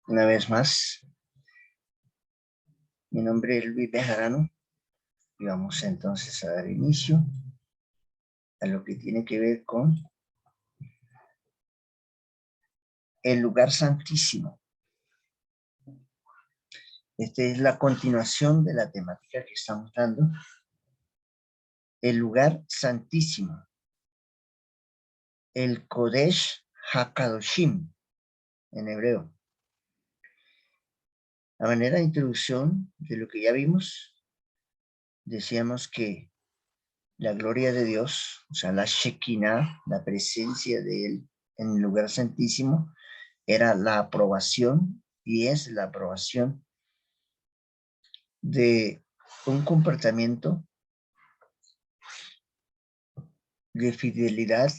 Una vez más, mi nombre es Luis Bejarano y vamos entonces a dar inicio a lo que tiene que ver con el lugar santísimo. Esta es la continuación de la temática que estamos dando. El lugar santísimo. El Kodesh HaKadoshim en hebreo. A manera de introducción de lo que ya vimos, decíamos que la gloria de Dios, o sea, la Shekinah, la presencia de Él en el lugar santísimo, era la aprobación y es la aprobación de un comportamiento de fidelidad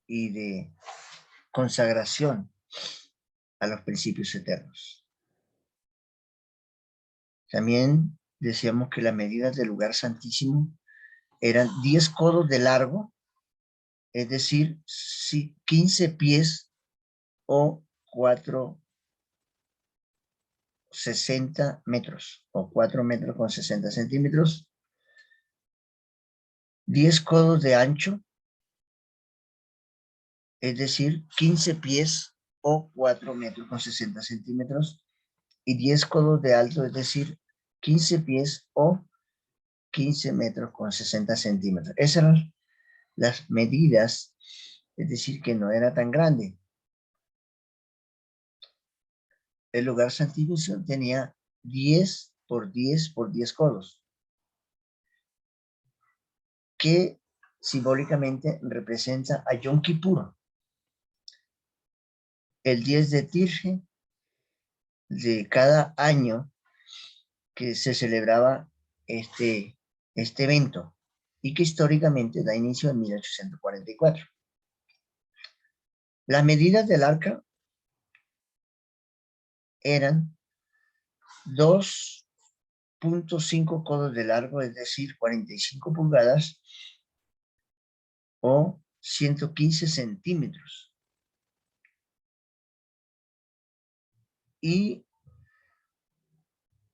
y de consagración a los principios eternos. También decíamos que las medidas del lugar santísimo eran 10 codos de largo, es decir, 15 pies o 4,60 metros o 4 metros con 60 centímetros, 10 codos de ancho, es decir, 15 pies o 4 metros con 60 centímetros, y 10 codos de alto, es decir, 15 pies o 15 metros con 60 centímetros. Esas eran las medidas, es decir, que no era tan grande. El lugar santísimo tenía 10 por 10 por 10 codos, que simbólicamente representa a Yom Kippur, el 10 de Tirje de cada año que se celebraba este evento y que históricamente da inicio en 1844. Las medidas del arca eran 2,5 codos de largo, es decir, 45 pulgadas o 115 centímetros. Y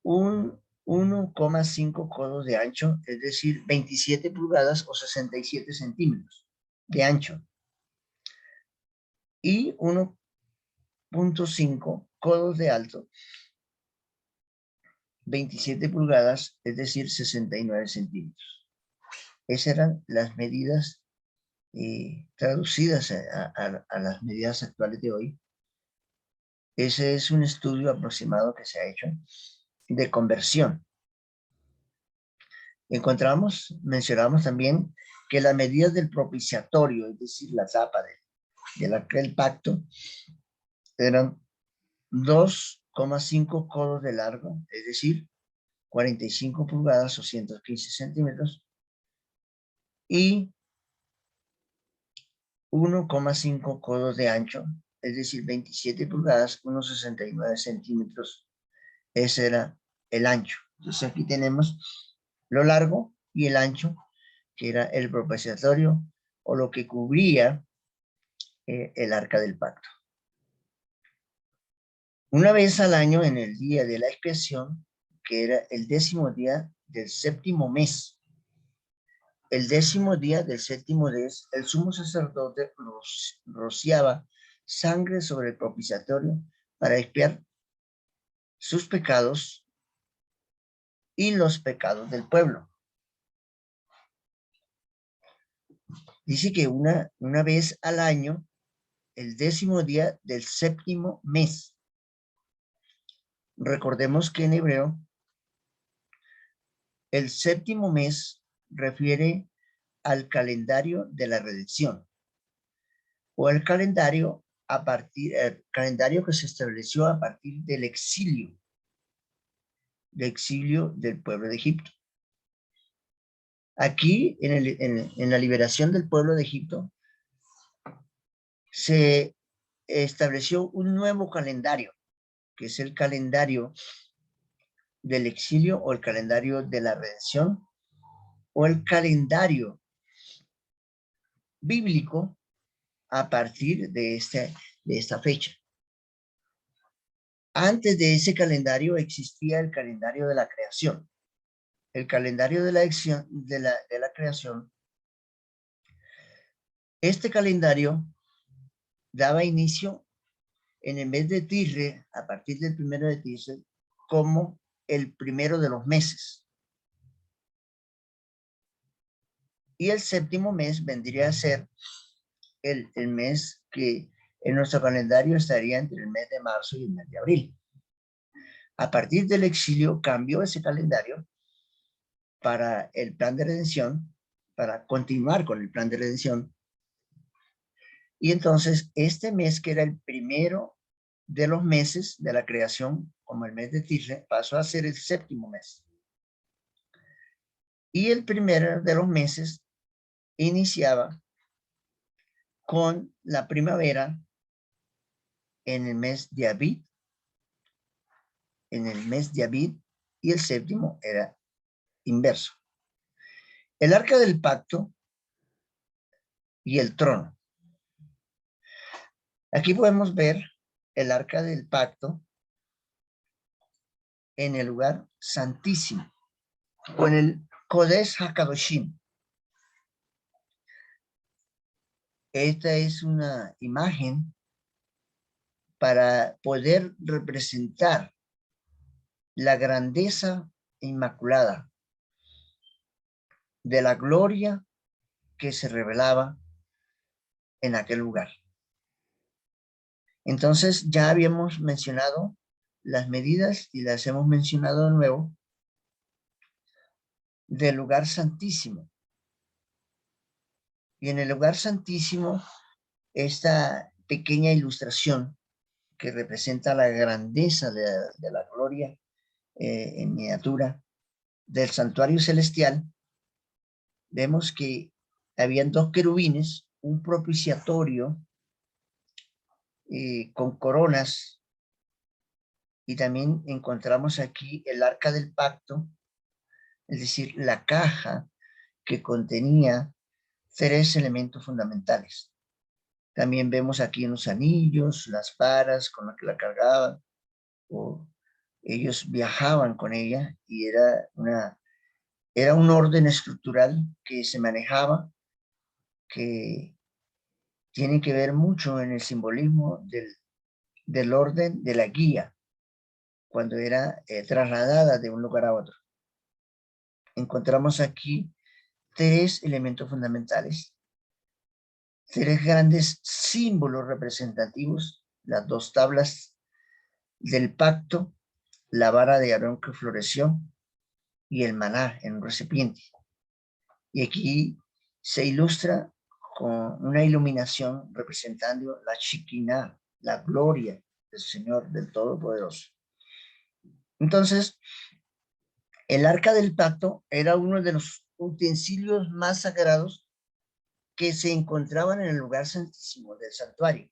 un 1,5 codos de ancho, es decir, 27 pulgadas o 67 centímetros de ancho. Y 1,5 codos de alto, 27 pulgadas, es decir, 69 centímetros. Esas eran las medidas traducidas a las medidas actuales de hoy. Ese es un estudio aproximado que se ha hecho de conversión. Mencionamos también que las medidas del propiciatorio, es decir, la tapa del pacto, eran 2,5 codos de largo, es decir, 45 pulgadas o 115 centímetros, y 1,5 codos de ancho, es decir, 27 pulgadas, unos 69 centímetros. Ese era el ancho. Entonces aquí tenemos lo largo y el ancho, que era el propiciatorio o lo que cubría el arca del pacto. Una vez al año, en el día de la expiación, que era el 10º día del 7º mes, el 10º día del 7º mes, el sumo sacerdote rociaba sangre sobre el propiciatorio para expiar sus pecados y los pecados del pueblo. Dice que una vez al año, el 10º día del 7º mes. Recordemos que en hebreo, el 7º mes refiere al calendario de la redención o el calendario que se estableció a partir del exilio del pueblo de Egipto. Aquí, en la liberación del pueblo de Egipto, se estableció un nuevo calendario, que es el calendario del exilio o el calendario de la redención o el calendario bíblico a partir de esta fecha. Antes de ese calendario existía el calendario de la creación. El calendario de la creación, este calendario daba inicio en el mes de Tisre, a partir del 1 de Tisre, como el primero de los meses. Y el séptimo mes vendría a ser el mes que en nuestro calendario estaría entre el mes de marzo y el mes de abril. A partir del exilio cambió ese calendario para el plan de redención, para continuar con el plan de redención. Y entonces este mes, que era el primero de los meses de la creación, como el mes de Tisre, pasó a ser el séptimo mes. Y el primero de los meses iniciaba con la primavera en el mes de Abid, y el séptimo era inverso. El arca del pacto y el trono. Aquí podemos ver el arca del pacto en el lugar santísimo, o en el Kodesh HaKadoshim. Esta es una imagen para poder representar la grandeza inmaculada de la gloria que se revelaba en aquel lugar. Entonces ya habíamos mencionado las medidas y las hemos mencionado de nuevo del lugar santísimo. Y en el lugar santísimo, esta pequeña ilustración que representa la grandeza de la gloria en miniatura del santuario celestial, vemos que habían dos querubines, un propiciatorio con coronas, y también encontramos aquí el arca del pacto, es decir, la caja que contenía 3 elementos fundamentales. También vemos aquí los anillos, las varas con las que la cargaban, o ellos viajaban con ella, y era un orden estructural que se manejaba, que tiene que ver mucho en el simbolismo del orden de la guía, cuando era trasladada de un lugar a otro. Encontramos aquí 3 elementos fundamentales, 3 grandes símbolos representativos: las 2 tablas del pacto, la vara de Aarón que floreció y el maná en un recipiente. Y aquí se ilustra con una iluminación representando la Shekinah, la gloria del Señor, del Todopoderoso. Entonces, el arca del pacto era uno de los utensilios más sagrados que se encontraban en el lugar santísimo del santuario,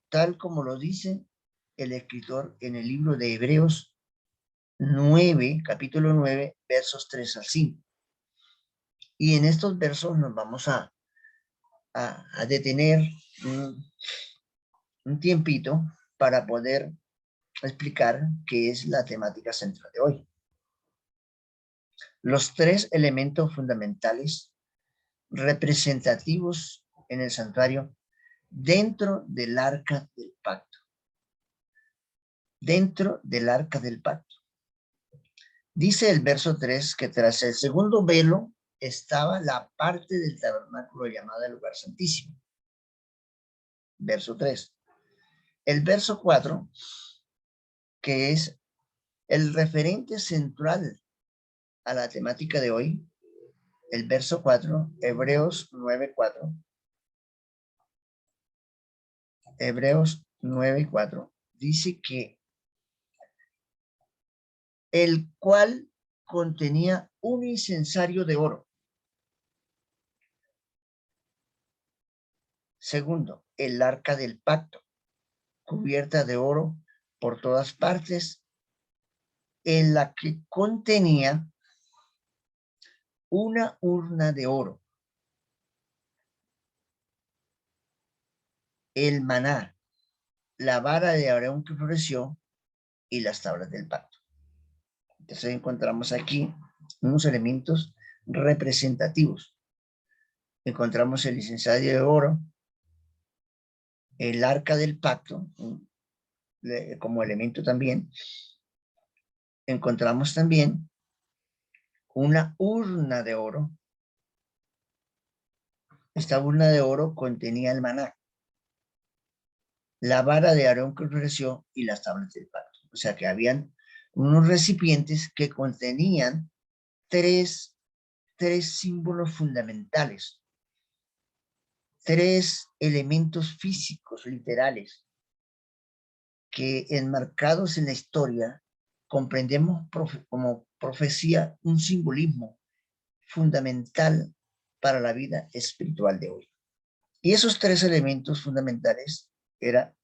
tal como lo dice el escritor en el libro de Hebreos 9, capítulo 9, versos 3 al 5. Y en estos versos nos vamos a detener un tiempito para poder explicar qué es la temática central de hoy. Los 3 elementos fundamentales representativos en el santuario dentro del arca del pacto. Dentro del arca del pacto. Dice el verso 3 que tras el segundo velo estaba la parte del tabernáculo llamada el lugar santísimo. Verso 3. El verso 4, que es el referente central a la temática de hoy, el verso 4, Hebreos 9:4. Hebreos 9:4 dice que el cual contenía un incensario de oro. Segundo, el arca del pacto, cubierta de oro por todas partes, en la que contenía una urna de oro. El maná, la vara de Aarón que floreció y las tablas del pacto. Entonces encontramos aquí unos elementos representativos. Encontramos el incensario de oro, el arca del pacto, como elemento también. Encontramos también una urna de oro. Esta urna de oro contenía el maná, la vara de Aarón que floreció y las tablas del pacto. O sea que habían unos recipientes que contenían tres símbolos fundamentales, tres elementos físicos literales que enmarcados en la historia comprendemos como profecía un simbolismo fundamental para la vida espiritual de hoy. Y esos tres elementos fundamentales era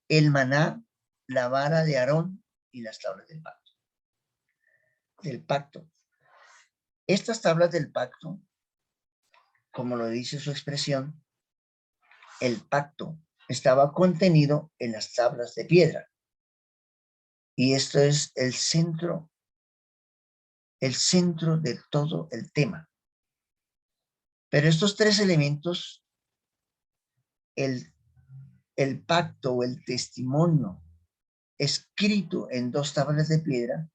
el maná, la vara de Aarón y las tablas del pacto. Estas tablas del pacto, como lo dice su expresión, el pacto estaba contenido en las tablas de piedra. Y esto es el centro de todo el tema. Pero estos tres elementos, el pacto o el testimonio escrito en dos tablas de piedra,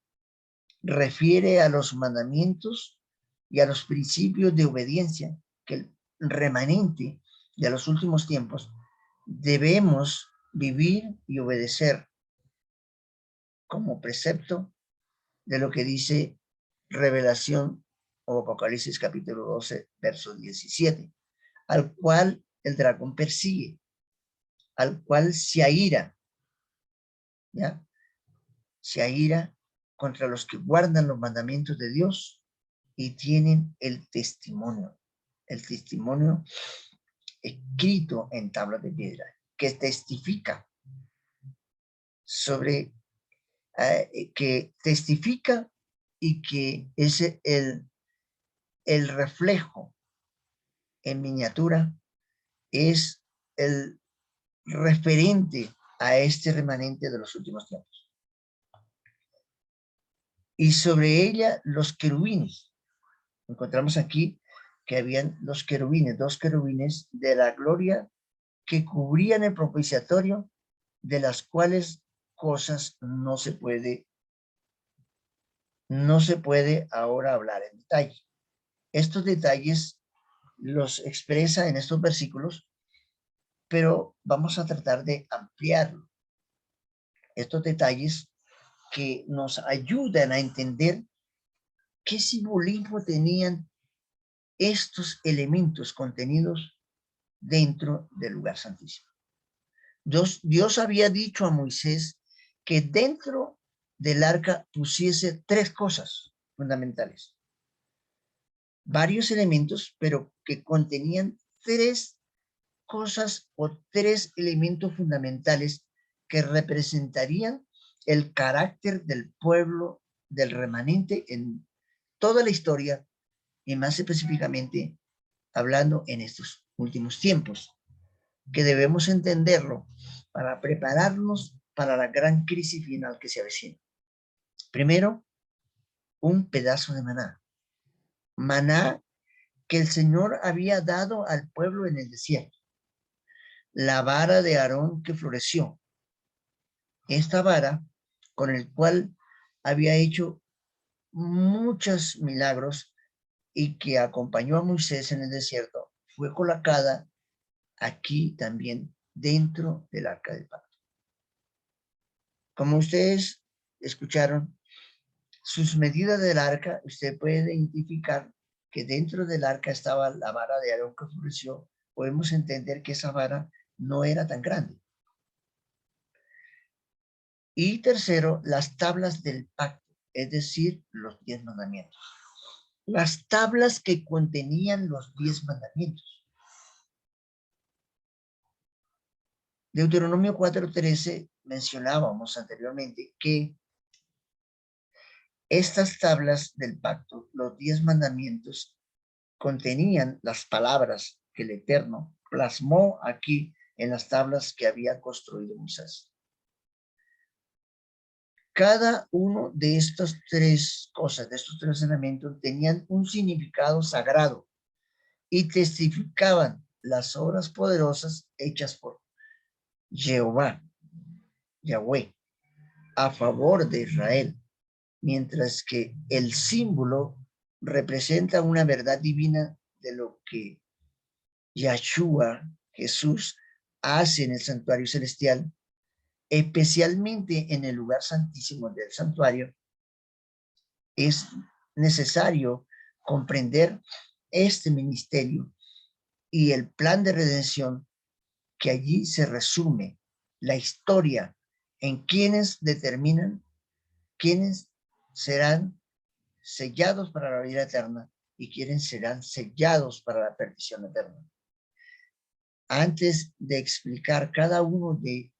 refiere a los mandamientos y a los principios de obediencia que el remanente de los últimos tiempos debemos vivir y obedecer como precepto de lo que dice Revelación o Apocalipsis capítulo 12, verso 17, al cual el dragón persigue, al cual se aira, ¿ya? Se aira contra los que guardan los mandamientos de Dios y tienen el testimonio escrito en tablas de piedra, que testifica sobre, que testifica y que es el reflejo en miniatura, es el referente a este remanente de los últimos tiempos. Y sobre ella los querubines. Encontramos aquí que habían los querubines, dos querubines de la gloria que cubrían el propiciatorio, de las cuales cosas no se puede ahora hablar en detalle. Estos detalles los expresa en estos versículos, pero vamos a tratar de ampliarlo. Estos detalles que nos ayudan a entender qué simbolismo tenían estos elementos contenidos dentro del lugar santísimo. Dios había dicho a Moisés que dentro del arca pusiese tres cosas fundamentales. Varios elementos, pero que contenían tres cosas o tres elementos fundamentales que representarían el carácter del pueblo, del remanente en toda la historia y más específicamente hablando en estos últimos tiempos, que debemos entenderlo para prepararnos para la gran crisis final que se avecina. Primero, un pedazo de maná. Maná que el Señor había dado al pueblo en el desierto. La vara de Aarón que floreció. Esta vara con el cual había hecho muchos milagros y que acompañó a Moisés en el desierto, fue colocada aquí también dentro del arca del pacto. Como ustedes escucharon, sus medidas del arca, usted puede identificar que dentro del arca estaba la vara de Aarón que floreció. Podemos entender que esa vara no era tan grande. Y tercero, las tablas del pacto, es decir, los 10 mandamientos. Las tablas que contenían los 10 mandamientos. Deuteronomio 4:13 mencionábamos anteriormente que estas tablas del pacto, los 10 mandamientos, contenían las palabras que el Eterno plasmó aquí en las tablas que había construido Moisés. Cada uno de estas tres cosas, de estos tres elementos, tenían un significado sagrado y testificaban las obras poderosas hechas por Jehová, Yahweh, a favor de Israel, mientras que el símbolo representa una verdad divina de lo que Yahshua, Jesús, hace en el santuario celestial, especialmente en el lugar santísimo del santuario. Es necesario comprender este ministerio y el plan de redención que allí se resume, la historia en quienes determinan quiénes serán sellados para la vida eterna y quiénes serán sellados para la perdición eterna. Antes de explicar cada uno de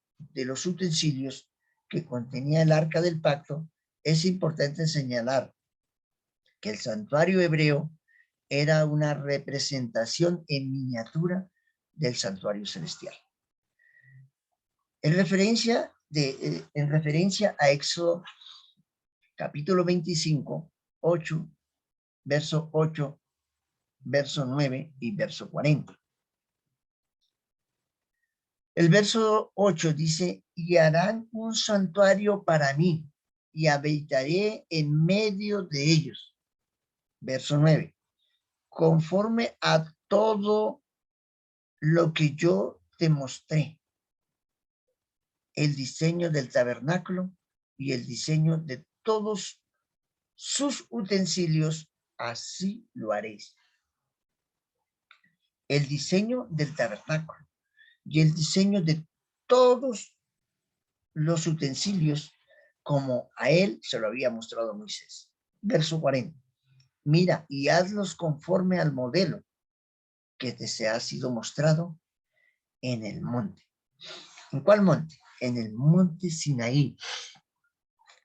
los utensilios que contenía el arca del pacto, es importante señalar que el santuario hebreo era una representación en miniatura del santuario celestial. En referencia a Éxodo capítulo 25, 8, verso 8, verso 9 y verso 40. El verso 8 dice, y harán un santuario para mí, y habitaré en medio de ellos. Verso 9, conforme a todo lo que yo te mostré, el diseño del tabernáculo y el diseño de todos sus utensilios, así lo haréis. El diseño del tabernáculo y el diseño de todos los utensilios, como a él se lo había mostrado Moisés. Verso 40. Mira y hazlos conforme al modelo que te ha sido mostrado en el monte. ¿En cuál monte? En el monte Sinaí.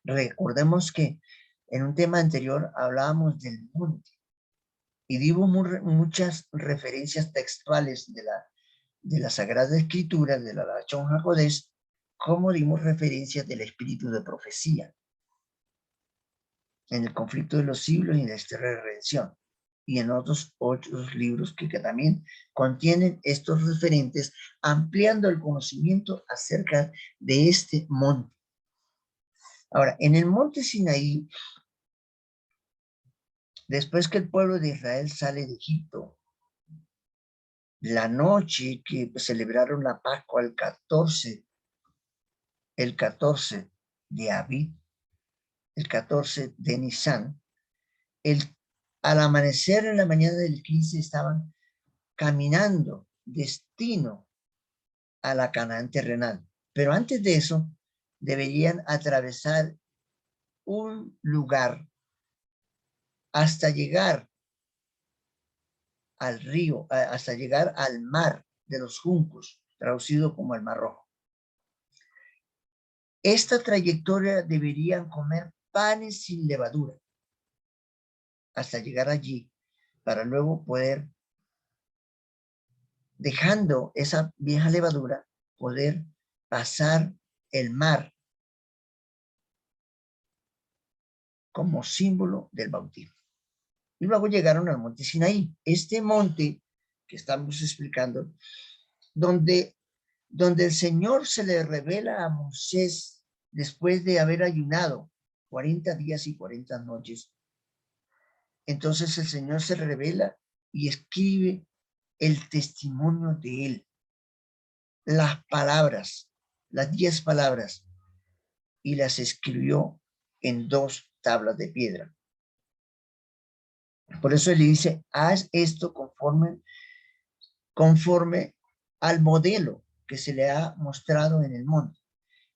Recordemos que en un tema anterior hablábamos del monte y dimos muchas referencias textuales de la Sagrada Escritura, de la Lashon HaKodesh, como dimos referencias del espíritu de profecía en el conflicto de los siglos y en la historia de redención, y en otros libros que también contienen estos referentes, ampliando el conocimiento acerca de este monte. Ahora, en el monte Sinaí, después que el pueblo de Israel sale de Egipto, la noche que celebraron la Pascua, el 14 de Abib, el 14 de Nisan, al amanecer en la mañana del 15 estaban caminando destino a la Canaán terrenal. Pero antes de eso, deberían atravesar un lugar hasta llegar al río, hasta llegar al mar de los juncos, traducido como el Mar Rojo. Esta trayectoria deberían comer panes sin levadura hasta llegar allí, para luego poder, dejando esa vieja levadura, poder pasar el mar como símbolo del bautismo. Y luego llegaron al monte Sinaí, este monte que estamos explicando, donde el Señor se le revela a Moisés después de haber ayunado 40 días y 40 noches. Entonces el Señor se revela y escribe el testimonio de él, las palabras, las 10 palabras, y las escribió en 2 tablas de piedra. Por eso él le dice, haz esto conforme al modelo que se le ha mostrado en el monte.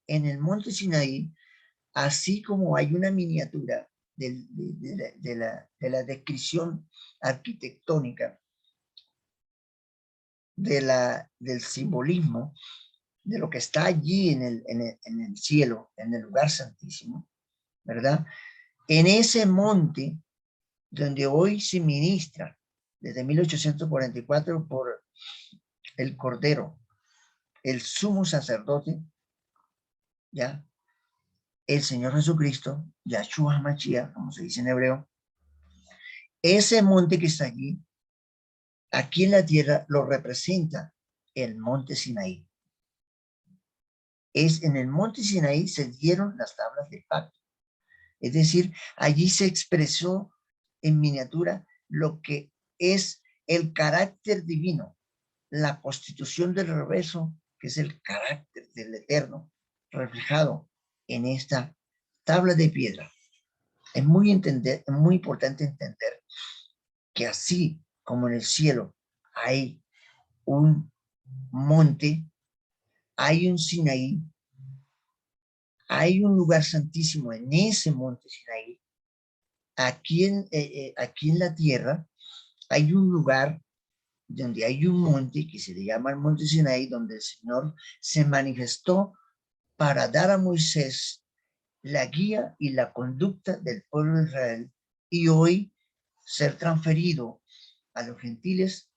En el monte Sinaí, así como hay una miniatura de la descripción arquitectónica, del simbolismo, de lo que está allí en el cielo, en el lugar santísimo, ¿verdad? En ese monte, donde hoy se ministra desde 1844 por el Cordero, el sumo sacerdote, ya, el Señor Jesucristo, Yahshua HaMashiach, como se dice en hebreo, ese monte que está allí, aquí en la tierra, lo representa el monte Sinaí. Es en el monte Sinaí se dieron las tablas del pacto. Es decir, allí se expresó en miniatura lo que es el carácter divino, la constitución del reverso, que es el carácter del Eterno, reflejado en esta tabla de piedra. Es muy importante entender que así como en el cielo hay un monte, hay un Sinaí, hay un lugar santísimo en ese monte Sinaí. Aquí en la tierra hay un lugar donde hay un monte que se le llama el monte Sinaí, donde el Señor se manifestó para dar a Moisés la guía y la conducta del pueblo de Israel, y hoy ser transferido a los gentiles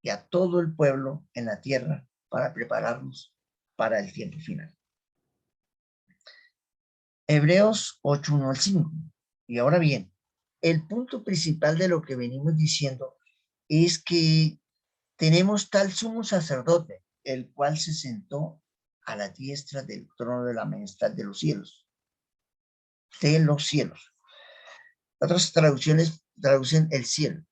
y a todo el pueblo en la tierra para prepararnos para el tiempo final. Hebreos 8, 1 al 5. Y ahora bien, el punto principal de lo que venimos diciendo es que tenemos tal sumo sacerdote, el cual se sentó a la diestra del trono de la majestad de los cielos. De los cielos. Otras traducciones traducen el cielo.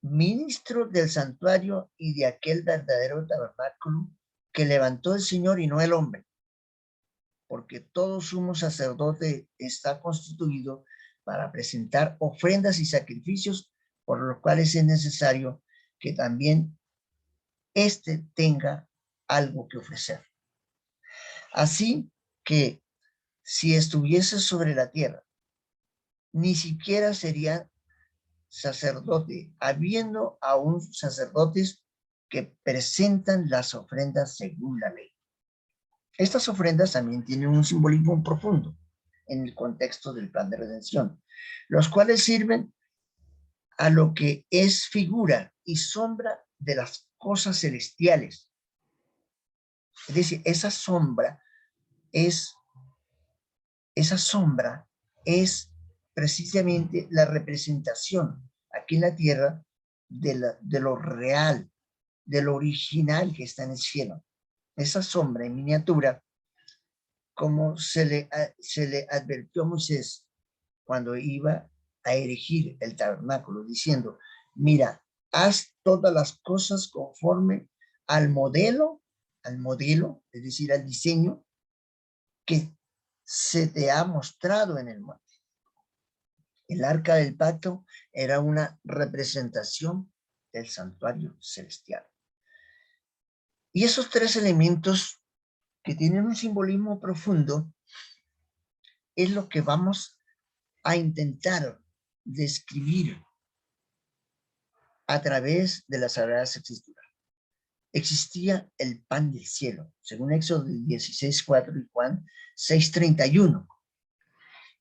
Ministro del santuario y de aquel verdadero tabernáculo que levantó el Señor y no el hombre. Porque todo sumo sacerdote está constituido para presentar ofrendas y sacrificios, por los cuales es necesario que también éste tenga algo que ofrecer. Así que si estuviese sobre la tierra, ni siquiera sería sacerdote, habiendo aún sacerdotes que presentan las ofrendas según la ley. Estas ofrendas también tienen un simbolismo profundo en el contexto del plan de redención, los cuales sirven a lo que es figura y sombra de las cosas celestiales. Es decir, esa sombra es precisamente la representación aquí en la tierra de lo real, de lo original que está en el cielo. Esa sombra en miniatura, como se le advirtió a Moisés cuando iba a erigir el tabernáculo, diciendo, mira, haz todas las cosas conforme al modelo, es decir, al diseño que se te ha mostrado en el monte. El arca del pacto era una representación del santuario celestial. Y esos tres elementos que tienen un simbolismo profundo es lo que vamos a intentar describir a través de las Sagradas Escrituras. Existía el pan del cielo, según Éxodo 16:4 y Juan 6:31.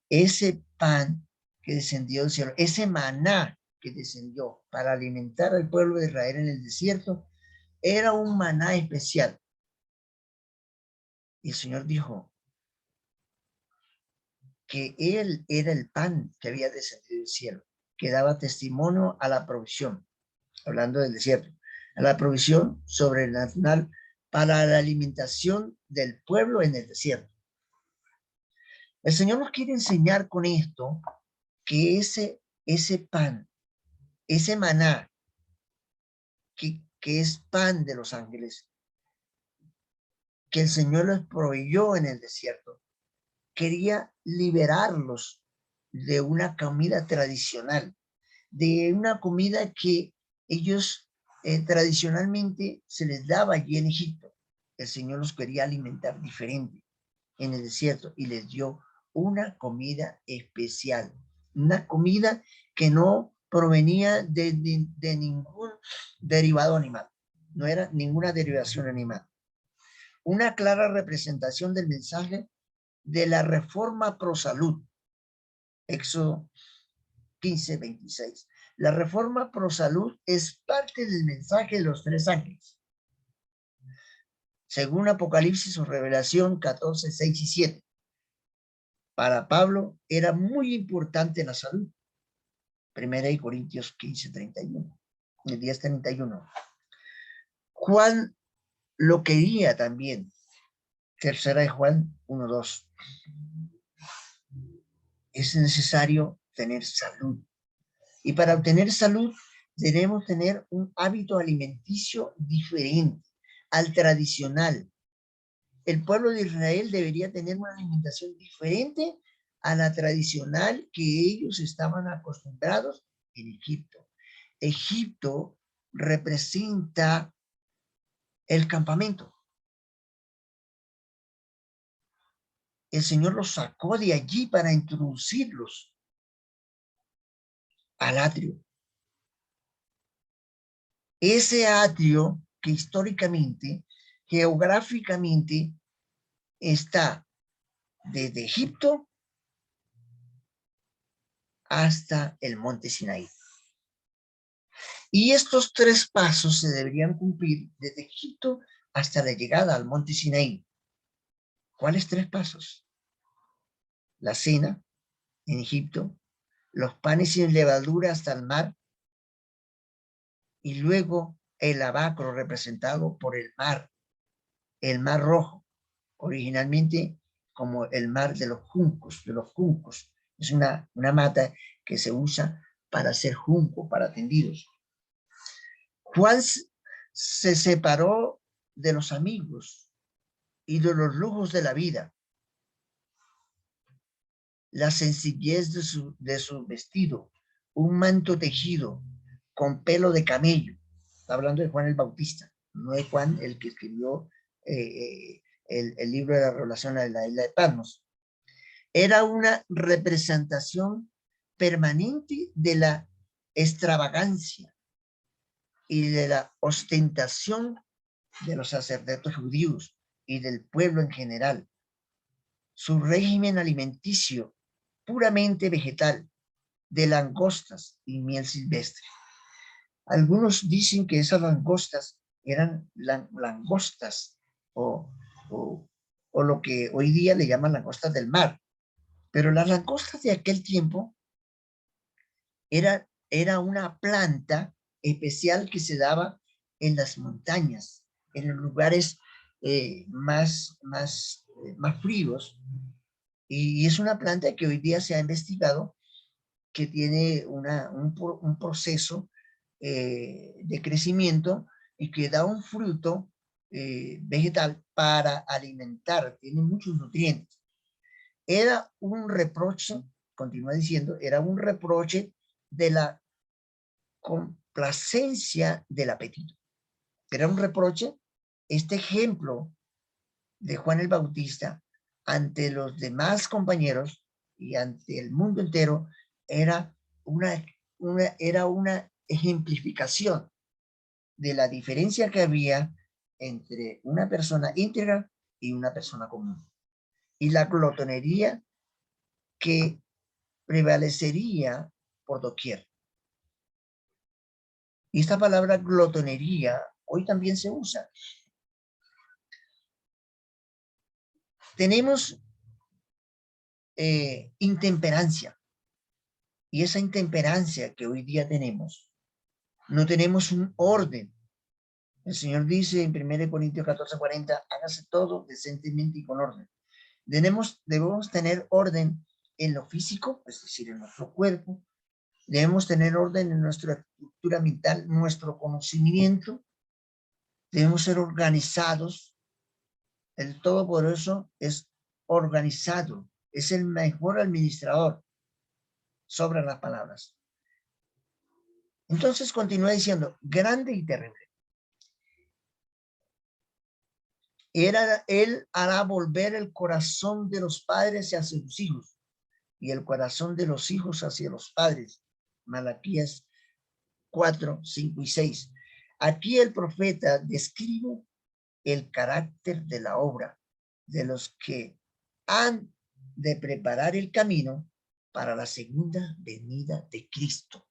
Ese pan que descendió del cielo, ese maná que descendió para alimentar al pueblo de Israel en el desierto, era un maná especial. Y el Señor dijo que Él era el pan que había descendido del cielo, que daba testimonio a la provisión, hablando del desierto, a la provisión sobrenatural para la alimentación del pueblo en el desierto. El Señor nos quiere enseñar con esto que ese pan, ese maná, que es pan de los ángeles, que el Señor les proveyó en el desierto, quería liberarlos de una comida tradicional, de una comida que ellos tradicionalmente se les daba allí en Egipto. El Señor los quería alimentar diferente en el desierto y les dio una comida especial, una comida que no provenía de ningún derivado animal, no era ninguna derivación animal. Una clara representación del mensaje de la reforma pro salud. Éxodo 15:26. La reforma pro salud es parte del mensaje de los tres ángeles. según Apocalipsis o Revelación 14, 6 y 7. Para Pablo era muy importante la salud. Primera de Corintios 15, 31. El 10, 31. Juan lo quería también. Tercera de Juan 1, 2. Es necesario tener salud. Y para obtener salud debemos tener un hábito alimenticio diferente al tradicional. El pueblo de Israel debería tener una alimentación diferente a la tradicional que ellos estaban acostumbrados en Egipto. Egipto representa el campamento. El Señor los sacó de allí para introducirlos al atrio. Ese atrio que históricamente, geográficamente, está desde Egipto hasta el monte Sinaí. Y estos 3 pasos se deberían cumplir desde Egipto hasta la llegada al monte Sinaí. ¿Cuáles 3 pasos? La cena en Egipto, los panes sin levadura hasta el mar, y luego el lavacro representado por el Mar Rojo, originalmente como el mar de los juncos, Es una mata que se usa para hacer junco, para tendidos. Juan se separó de los amigos y de los lujos de la vida. La sencillez de su vestido, un manto tejido con pelo de camello. Está hablando de Juan el Bautista, no es Juan el que escribió el libro de la Revelación de la isla de Patmos. Era una representación permanente de la extravagancia y de la ostentación de los sacerdotes judíos y del pueblo en general. Su régimen alimenticio puramente vegetal, de langostas y miel silvestre. Algunos dicen que esas langostas eran langostas o lo que hoy día le llaman langostas del mar. Pero las langostas de aquel tiempo era una planta especial que se daba en las montañas, en los lugares más fríos. Y es una planta que hoy día se ha investigado que tiene un proceso de crecimiento y que da un fruto vegetal para alimentar, tiene muchos nutrientes. Era un reproche, continúa diciendo, era un reproche de la complacencia del apetito. Era un reproche, este ejemplo de Juan el Bautista ante los demás compañeros y ante el mundo entero era una ejemplificación de la diferencia que había entre una persona íntegra y una persona común. Y la glotonería que prevalecería por doquier. Y esta palabra glotonería hoy también se usa. Tenemos intemperancia. Y esa intemperancia que hoy día tenemos, no tenemos un orden. El Señor dice en 1 Corintios 14:40, hágase todo decentemente y con orden. Debemos tener orden en lo físico, es decir, en nuestro cuerpo. Debemos tener orden en nuestra estructura mental, nuestro conocimiento. Debemos ser organizados. El Todopoderoso es organizado, es el mejor administrador sobre las palabras. Entonces continúa diciendo, grande y terrible. Él hará volver el corazón de los padres hacia sus hijos y el corazón de los hijos hacia los padres. Malaquías 4, 5 y 6. Aquí el profeta describe el carácter de la obra de los que han de preparar el camino para la segunda venida de Cristo.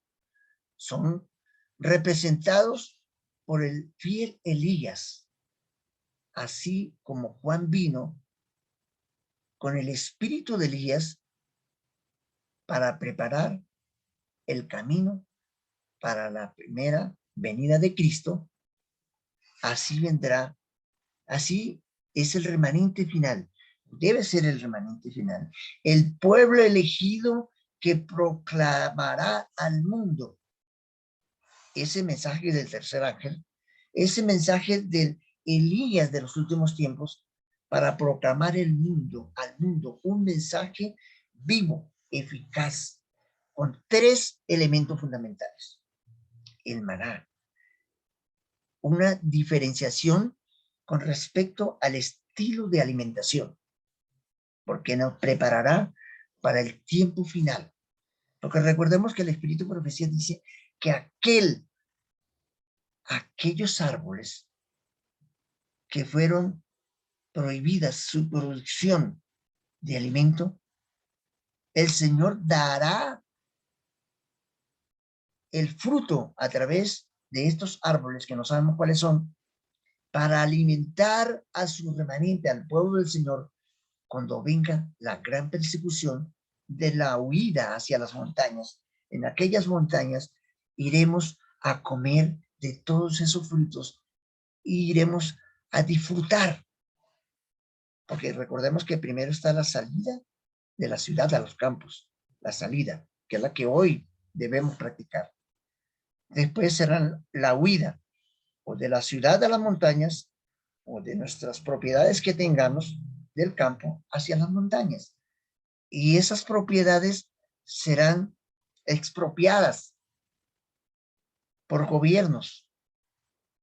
Son representados por el fiel Elías, así como Juan vino con el espíritu de Elías para preparar el camino para la primera venida de Cristo, así vendrá, así es el remanente final, debe ser el remanente final, el pueblo elegido que proclamará al mundo ese mensaje del tercer ángel, ese mensaje del Elías de los últimos tiempos, para proclamar al mundo, un mensaje vivo, eficaz, con tres elementos fundamentales. El maná, una diferenciación con respecto al estilo de alimentación, porque nos preparará para el tiempo final. Porque recordemos que el Espíritu de Profecía dice que aquellos árboles que fueron prohibidas su producción de alimento, el Señor dará el fruto a través de estos árboles, que no sabemos cuáles son, para alimentar a su remanente, al pueblo del Señor, cuando venga la gran persecución de la huida hacia las montañas. En aquellas montañas iremos a comer de todos esos frutos y iremos a disfrutar, porque recordemos que primero está la salida de la ciudad a los campos, la salida, que es la que hoy debemos practicar. Después será la huida, o de la ciudad a las montañas, o de nuestras propiedades que tengamos del campo hacia las montañas. Y esas propiedades serán expropiadas por gobiernos.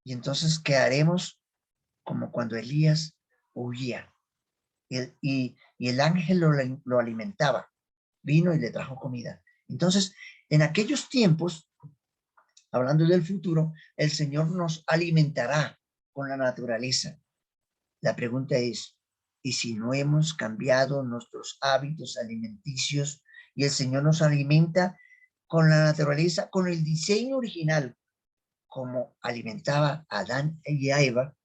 Y entonces quedaremos como cuando Elías huía. Y el ángel lo alimentaba. Vino y le trajo comida. Entonces, en aquellos tiempos, hablando del futuro, el Señor nos alimentará con la naturaleza. La pregunta es, ¿y si no hemos cambiado nuestros hábitos alimenticios y el Señor nos alimenta con la naturaleza, con el diseño original, como alimentaba a Adán y a Eva?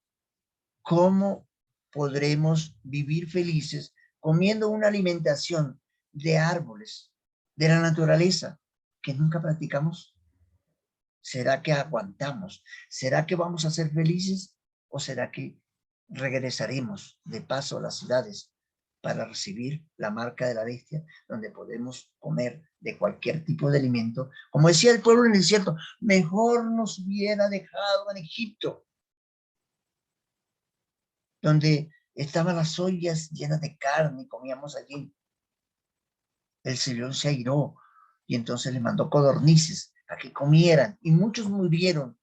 ¿Cómo podremos vivir felices comiendo una alimentación de árboles, de la naturaleza, que nunca practicamos? ¿Será que aguantamos? ¿Será que vamos a ser felices? ¿O será que regresaremos de paso a las ciudades para recibir la marca de la bestia, donde podemos comer de cualquier tipo de alimento? Como decía el pueblo en el desierto, mejor nos hubiera dejado en Egipto, donde estaban las ollas llenas de carne y comíamos allí. El Señor se airó y entonces le mandó codornices a que comieran, y muchos murieron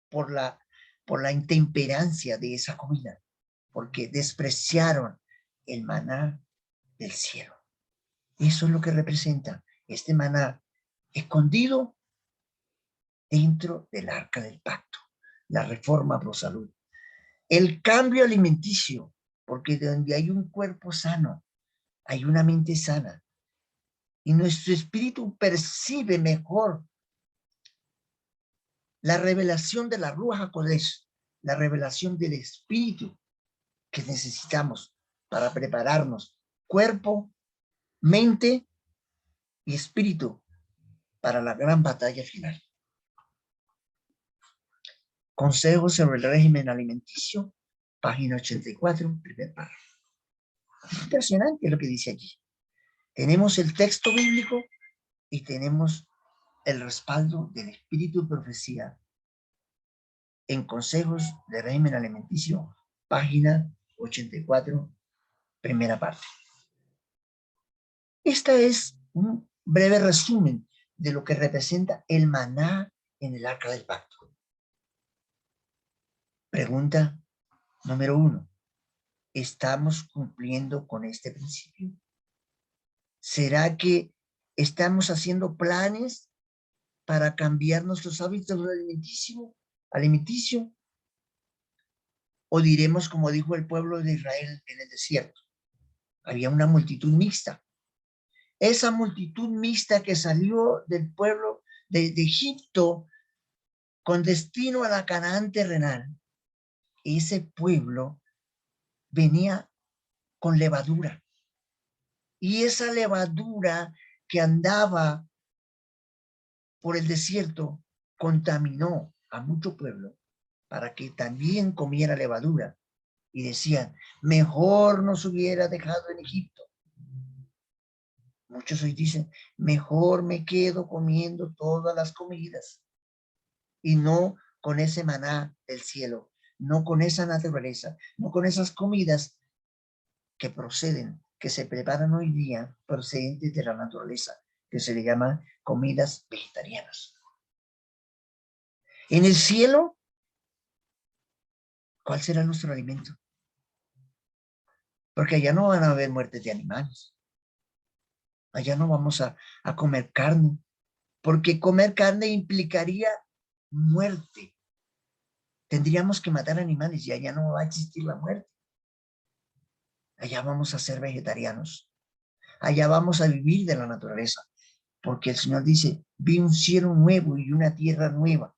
por la intemperancia de esa comida, porque despreciaron el maná del cielo. Eso es lo que representa este maná escondido dentro del arca del pacto, la reforma pro salud. El cambio alimenticio, porque donde hay un cuerpo sano, hay una mente sana, y nuestro espíritu percibe mejor la revelación de la Ruach HaKodesh, la revelación del espíritu que necesitamos para prepararnos, cuerpo, mente y espíritu, para la gran batalla final. Consejos sobre el régimen alimenticio, página 84, primer párrafo. Es impresionante lo que dice allí. Tenemos el texto bíblico y tenemos el respaldo del espíritu de profecía en Consejos de régimen alimenticio, página 84, primera parte. Esta es un breve resumen de lo que representa el maná en el arca del pacto. Pregunta número 1. ¿Estamos cumpliendo con este principio? ¿Será que estamos haciendo planes para cambiar nuestros hábitos alimenticio? ¿O diremos como dijo el pueblo de Israel en el desierto? Había una multitud mixta. Esa multitud mixta que salió del pueblo de Egipto con destino a la Canaán terrenal, ese pueblo venía con levadura. Y esa levadura que andaba por el desierto contaminó a mucho pueblo para que también comiera levadura. Y decían, mejor nos hubiera dejado en Egipto. Muchos hoy dicen, mejor me quedo comiendo todas las comidas y no con ese maná del cielo, no con esa naturaleza, no con esas comidas que proceden, que se preparan hoy día procedentes de la naturaleza, que se le llaman comidas vegetarianas. En el cielo, ¿cuál será nuestro alimento? Porque allá no van a haber muertes de animales. Allá no vamos a comer carne, porque comer carne implicaría muerte. Tendríamos que matar animales y allá no va a existir la muerte. Allá vamos a ser vegetarianos. Allá vamos a vivir de la naturaleza, porque el Señor dice, vi un cielo nuevo y una tierra nueva.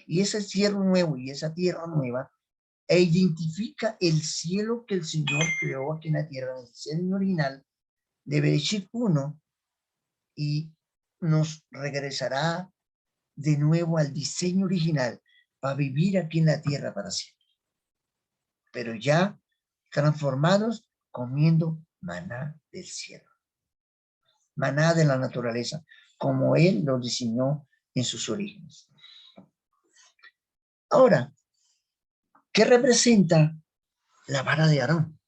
Y ese cielo nuevo y esa tierra nueva identifica el cielo que el Señor creó aquí en la tierra, el diseño original de Bereshit 1, y nos regresará de nuevo al diseño original para vivir aquí en la tierra para siempre. Pero ya transformados comiendo maná del cielo, maná de la naturaleza, como Él lo diseñó en sus orígenes. Ahora, ¿qué representa la vara de Aarón?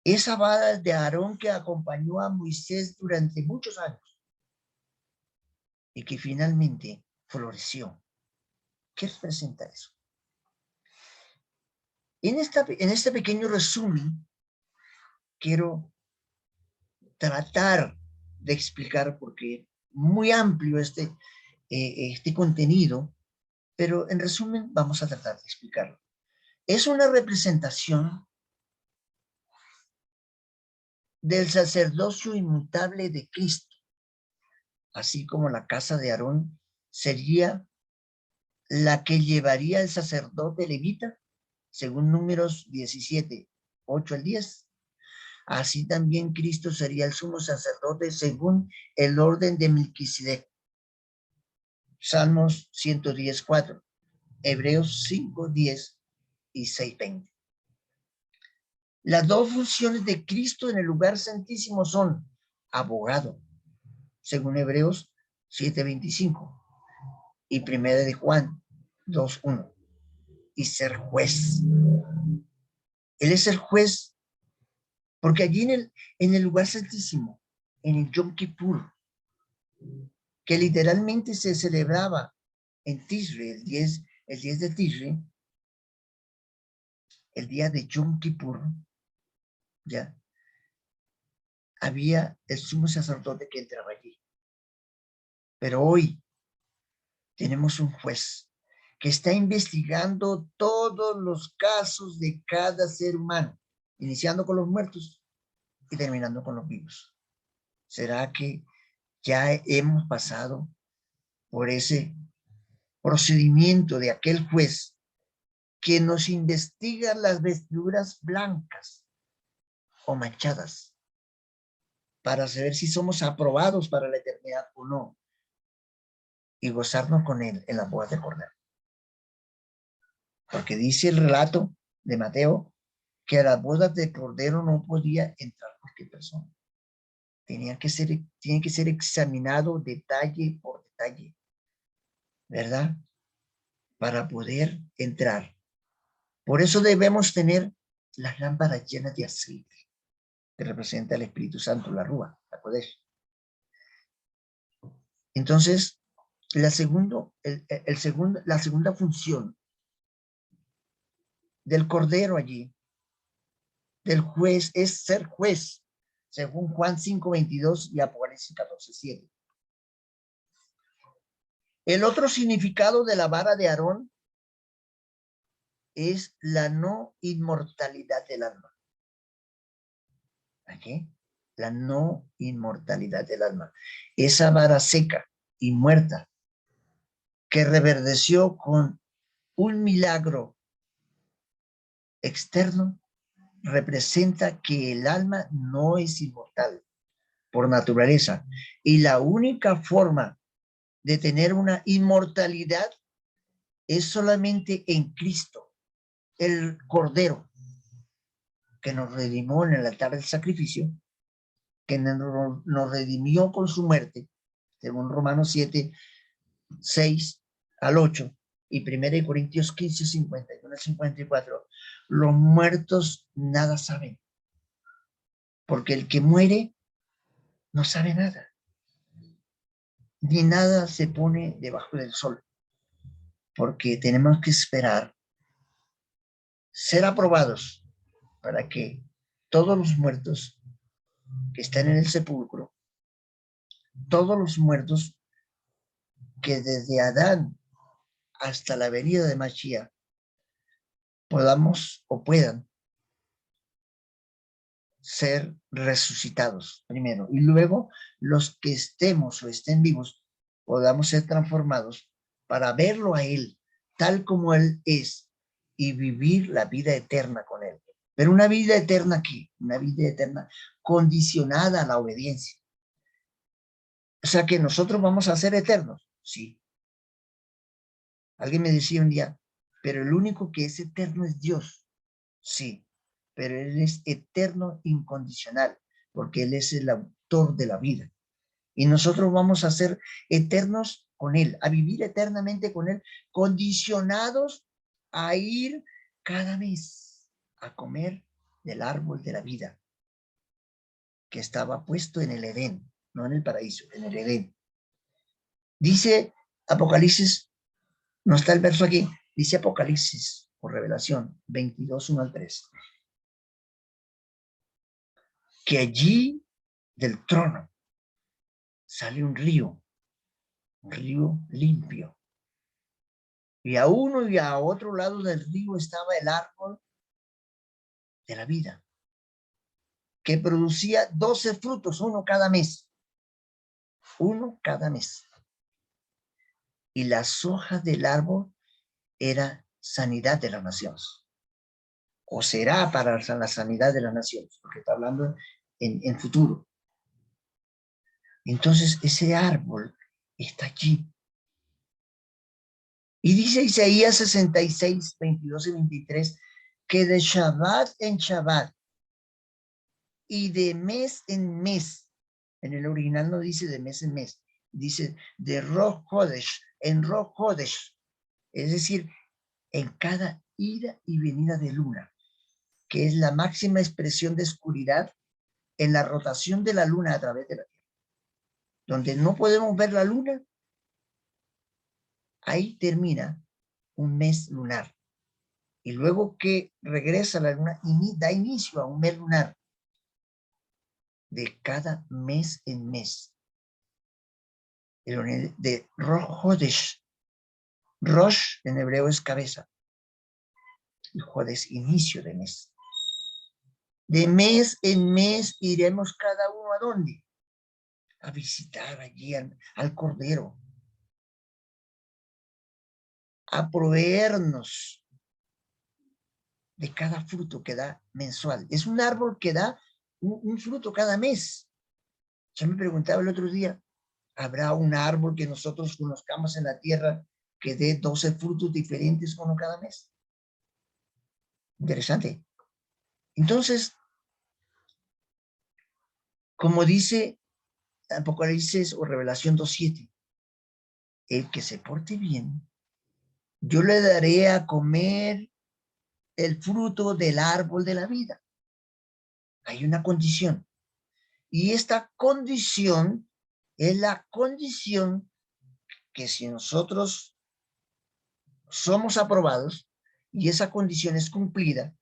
Esa vara de Aarón que acompañó a Moisés durante muchos años y que finalmente floreció. ¿Qué representa eso? En este pequeño resumen, quiero tratar de explicar, porque muy amplio este contenido, pero en resumen vamos a tratar de explicarlo. Es una representación del sacerdocio inmutable de Cristo, así como la casa de Aarón sería la que llevaría el sacerdote levita, según Números 17, 8 al 10. Así también Cristo sería el sumo sacerdote según el orden de Melquisedec. Salmos 110, 4, Hebreos 5, 10 y 6, 20. Las dos funciones de Cristo en el lugar santísimo son abogado, según Hebreos 7:25, y primera de Juan 2:1, y ser juez. Él es el juez, porque allí en el lugar santísimo, en el Yom Kippur, que literalmente se celebraba en Tisre, el 10 de Tisre, el día de Yom Kippur, ya, había el sumo sacerdote que entraba allí. Pero hoy tenemos un juez que está investigando todos los casos de cada ser humano, iniciando con los muertos y terminando con los vivos. ¿Será que ya hemos pasado por ese procedimiento de aquel juez que nos investiga las vestiduras blancas o manchadas para saber si somos aprobados para la eternidad o no, y gozarnos con él en la boda de Cordero? Porque dice el relato de Mateo que a las bodas de Cordero no podía entrar cualquier persona. Tiene que ser examinado detalle por detalle, ¿verdad? Para poder entrar. Por eso debemos tener las lámparas llenas de aceite, que representa el Espíritu Santo, la rúa, la Kodesh. Entonces, la segunda función del Cordero allí, del juez, es ser juez, según Juan 5:22 y Apocalipsis 14:7. El otro significado de la vara de Aarón es la no inmortalidad del alma. ¿Aquí? La no inmortalidad del alma. Esa vara seca y muerta que reverdeció con un milagro externo representa que el alma no es inmortal por naturaleza. Y la única forma de tener una inmortalidad es solamente en Cristo, el Cordero, que nos redimió en el altar del sacrificio, que nos redimió con su muerte, según Romanos 7, 6 al 8, y 1 Corintios 15, 51 al 54. Los muertos nada saben, porque el que muere no sabe nada, ni nada se pone debajo del sol, porque tenemos que esperar ser aprobados para que todos los muertos que están en el sepulcro, todos los muertos que desde Adán hasta la venida de Mashiach podamos o puedan ser resucitados primero, y luego los que estemos o estén vivos podamos ser transformados para verlo a él tal como él es y vivir la vida eterna con él. Pero una vida eterna ¿qué? Una vida eterna condicionada a la obediencia. O sea que nosotros vamos a ser eternos, sí. Alguien me decía un día, pero el único que es eterno es Dios. Sí, pero Él es eterno incondicional, porque Él es el autor de la vida. Y nosotros vamos a ser eternos con Él, a vivir eternamente con Él, condicionados a ir cada mes a comer del árbol de la vida, que estaba puesto en el Edén, no en el paraíso, en el Edén. Dice Apocalipsis, no está el verso aquí, dice Apocalipsis o Revelación 22, 1 al 3, que allí del trono sale un río limpio. Y a uno y a otro lado del río estaba el árbol de la vida, que producía 12 frutos, uno cada mes. Uno cada mes. Y las hojas del árbol era sanidad de las naciones. O será para la sanidad de las naciones, porque está hablando en futuro. Entonces ese árbol está allí. Y dice Isaías 66, 22 y 23, que de Shabbat en Shabbat y de mes en mes, en el original no dice de mes en mes, dice de Rosh Hodesh en Rosh Hodesh, es decir, en cada ida y venida de luna, que es la máxima expresión de oscuridad en la rotación de la luna a través de la Tierra. Donde no podemos ver la luna, ahí termina un mes lunar. Y luego que regresa la luna, da inicio a un mes lunar de cada mes en mes. De Rosh Hodesh. Rosh en hebreo es cabeza. Y Hodesh, inicio de mes. De mes en mes iremos cada uno a dónde? A visitar allí al Cordero. A proveernos de cada fruto que da mensual. Es un árbol que da un fruto cada mes. Yo me preguntaba el otro día, ¿habrá un árbol que nosotros conozcamos en la tierra que dé 12 frutos diferentes uno cada mes? Interesante. Entonces, como dice Apocalipsis o Revelación 2:7, el que se porte bien, yo le daré a comer el fruto del árbol de la vida. Hay una condición. Y esta condición es la condición que si nosotros somos aprobados y esa condición es cumplida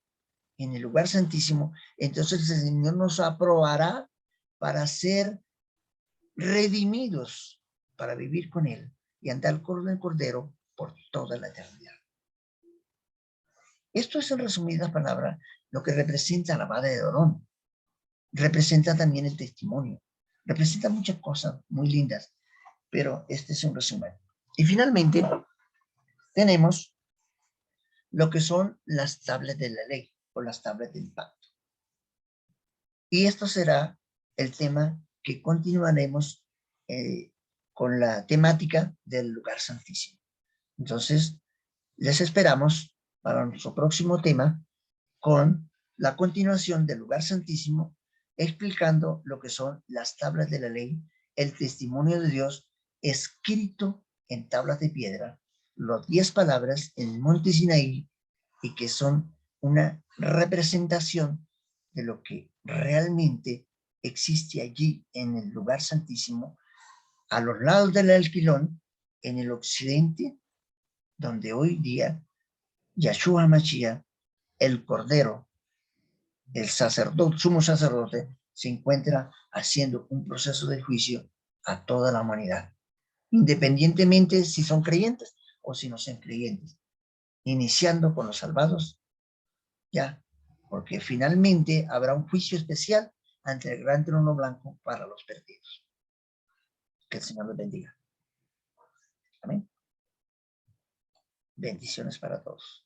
en el lugar santísimo, entonces el Señor nos aprobará para ser redimidos, para vivir con Él y andar con el Cordero por toda la eternidad. Esto es en resumidas palabras lo que representa la vara de Aarón. Representa también el testimonio. Representa muchas cosas muy lindas, pero este es un resumen. Y finalmente tenemos lo que son las tablas de la ley o las tablas del pacto. Y esto será el tema que continuaremos con la temática del lugar santísimo. Entonces, les esperamos para nuestro próximo tema con la continuación del lugar santísimo, explicando lo que son las tablas de la ley, el testimonio de Dios escrito en tablas de piedra, las 10 palabras en el monte Sinaí, y que son una representación de lo que realmente existe allí en el lugar santísimo, a los lados del Alquilón, en el occidente, donde hoy día Yahshua Mashiach, el Cordero, el sacerdote, sumo sacerdote, se encuentra haciendo un proceso de juicio a toda la humanidad, independientemente si son creyentes o si no son creyentes, iniciando con los salvados, ya, porque finalmente habrá un juicio especial ante el gran trono blanco para los perdidos. Que el Señor los bendiga. Amén. Bendiciones para todos.